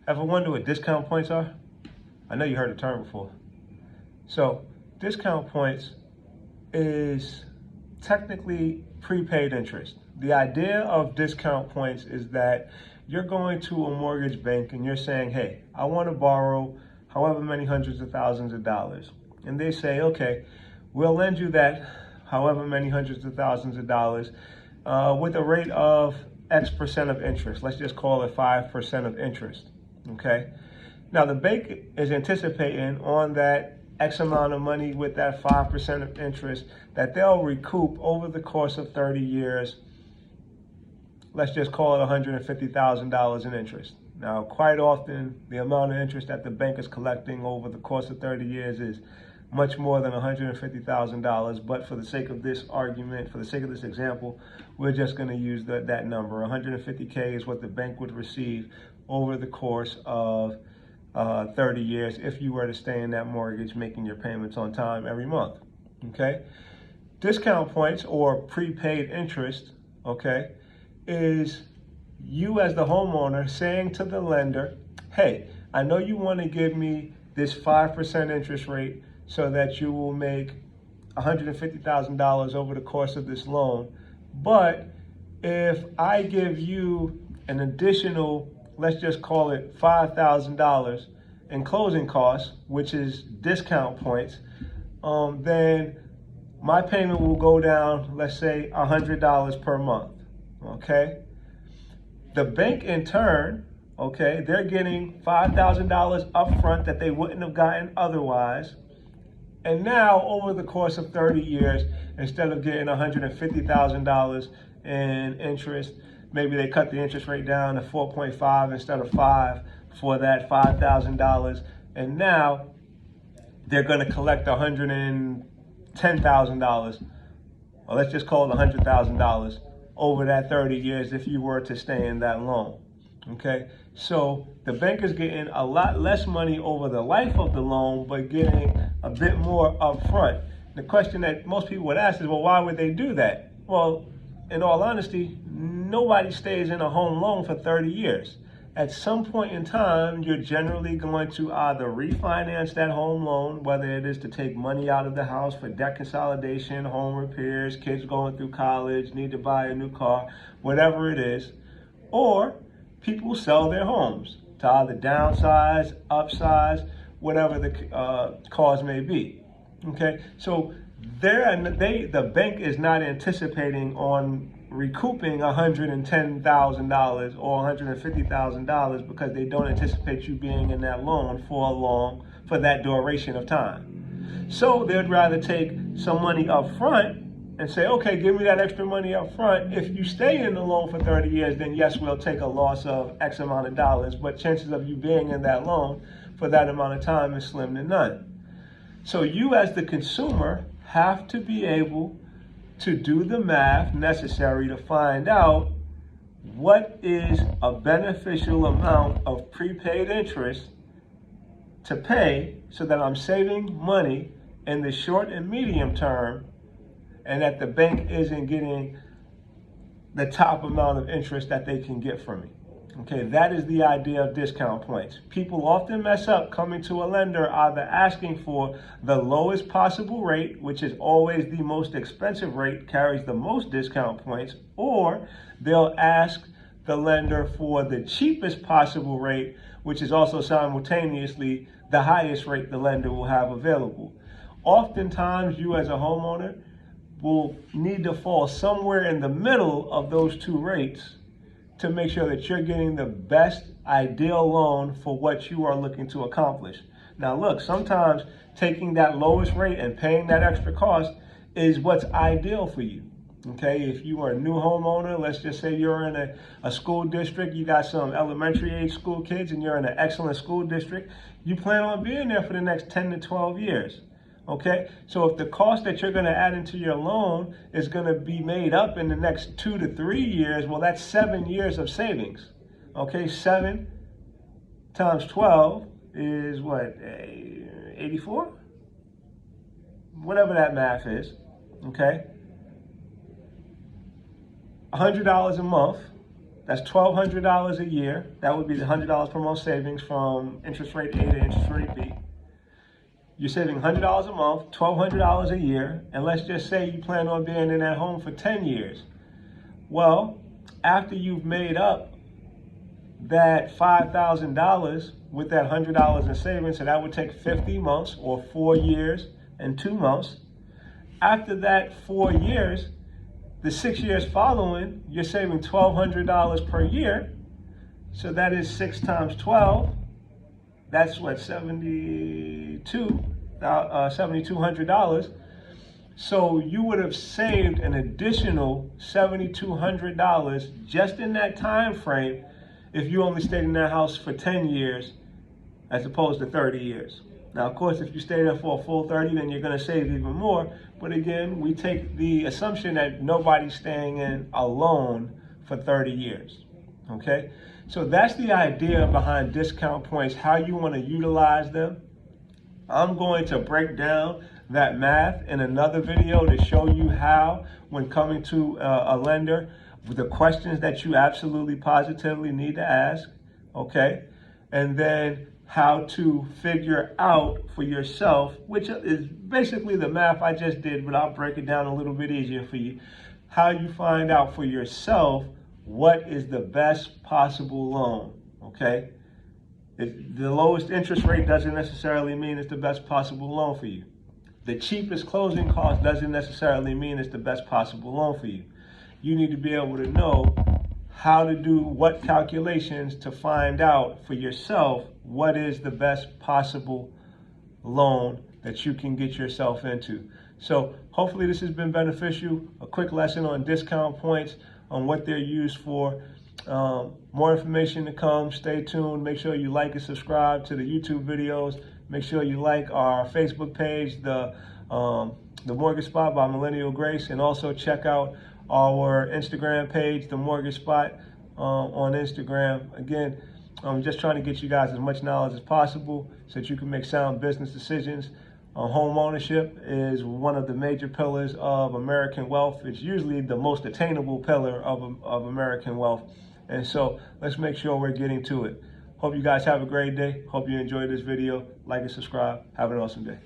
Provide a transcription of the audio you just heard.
Ever wonder what discount points are? I know you heard the term before. So discount points is technically prepaid interest. The idea of discount points is that you're going to a mortgage bank and you're saying, hey, I want to borrow however many hundreds of thousands of dollars. And they say, okay, we'll lend you that however many hundreds of thousands of dollars with a rate of X percent of interest. Let's just call it 5% of interest. Okay. Now the bank is anticipating on that X amount of money with that 5% of interest that they'll recoup over the course of 30 years. Let's just call it $150,000 in interest. Now, quite often, the amount of interest that the bank is collecting over the course of 30 years is much more than $150,000. But for the sake of this argument, for the sake of this example, we're just going to use that number. 150K is what the bank would receive over the course of 30 years if you were to stay in that mortgage, making your payments on time every month. Okay? Discount points or prepaid interest, okay, is you as the homeowner saying to the lender, hey, I know you want to give me this 5% interest rate so that you will make $150,000 over the course of this loan, but if I give you an additional, let's just call it $5,000 in closing costs, which is discount points, then my payment will go down, let's say $100 per month, okay? The bank in turn, okay, they're getting $5,000 up front that they wouldn't have gotten otherwise. And now over the course of 30 years, instead of getting $150,000 in interest, maybe they cut the interest rate down to 4.5 instead of 5 for that $5,000. And now they're going to collect $110,000, or let's just call it $100,000 over that 30 years if you were to stay in that loan. Okay, so the bank is getting a lot less money over the life of the loan, but getting a bit more upfront. The question that most people would ask is, well, why would they do that? Well, in all honesty, nobody stays in a home loan for 30 years. At some point in time, you're generally going to either refinance that home loan, whether it is to take money out of the house for debt consolidation, home repairs, kids going through college, need to buy a new car, whatever it is, or people sell their homes to either downsize, upsize, whatever the cause may be. Okay, so the bank is not anticipating on recouping $110,000 or $150,000 because they don't anticipate you being in that loan for that duration of time. So they'd rather take some money up front and say, okay, give me that extra money up front. If you stay in the loan for 30 years, then yes, we'll take a loss of X amount of dollars, but chances of you being in that loan for that amount of time is slim to none. So you as the consumer have to be able to do the math necessary to find out what is a beneficial amount of prepaid interest to pay so that I'm saving money in the short and medium term and that the bank isn't getting the top amount of interest that they can get from me. Okay, that is the idea of discount points. People often mess up coming to a lender either asking for the lowest possible rate, which is always the most expensive rate, carries the most discount points, or they'll ask the lender for the cheapest possible rate, which is also simultaneously the highest rate the lender will have available. Oftentimes, you as a homeowner will need to fall somewhere in the middle of those two rates to make sure that you're getting the best ideal loan for what you are looking to accomplish. Now look, sometimes taking that lowest rate and paying that extra cost is what's ideal for you. Okay, if you are a new homeowner, let's just say you're in a school district, you got some elementary age school kids and you're in an excellent school district, you plan on being there for the next 10 to 12 years. Okay, so if the cost that you're going to add into your loan is going to be made up in the next 2 to 3 years, well, that's 7 years of savings. Okay, 7 times 12 is what, 84? Whatever that math is, okay? $100 a month That's $1,200 a year. That would be the $100 per month savings from interest rate A to interest rate B. You're saving $100 a month, $1,200 a year, and let's just say you plan on being in that home for 10 years. Well, after you've made up that $5,000 with that $100 in savings, so that would take 50 months or 4 years and 2 months. After that 4 years, the 6 years following, you're saving $1,200 per year. So that is 6 times 12. That's what, $7,200. So you would have saved an additional $7,200 just in that time frame if you only stayed in that house for 10 years as opposed to 30 years. Now, of course, if you stay there for a full 30, then you're going to save even more. But again, we take the assumption that nobody's staying in alone for 30 years. Okay? So that's the idea behind discount points, how you want to utilize them. I'm going to break down that math in another video to show you how, when coming to a lender, the questions that you absolutely positively need to ask. Okay? And then how to figure out for yourself, which is basically the math I just did, but I'll break it down a little bit easier for you, how you find out for yourself what is the best possible loan, okay? The lowest interest rate doesn't necessarily mean it's the best possible loan for you. The cheapest closing cost doesn't necessarily mean it's the best possible loan for you. You need to be able to know how to do what calculations to find out for yourself what is the best possible loan that you can get yourself into. So hopefully this has been beneficial. A quick lesson on discount points, on what they're used for. More information to come. Stay tuned. Make sure you like and subscribe to the YouTube videos. Make sure you like our Facebook page, the Mortgage Spot by Millennial Grace, and also check out our Instagram page, the Mortgage Spot, on Instagram. Again, I'm just trying to get you guys as much knowledge as possible so that you can make sound business decisions. Home ownership is one of the major pillars of American wealth. It's usually the most attainable pillar of American wealth. And so let's make sure we're getting to it. Hope you guys have a great day. Hope you enjoyed this video. Like and subscribe. Have an awesome day.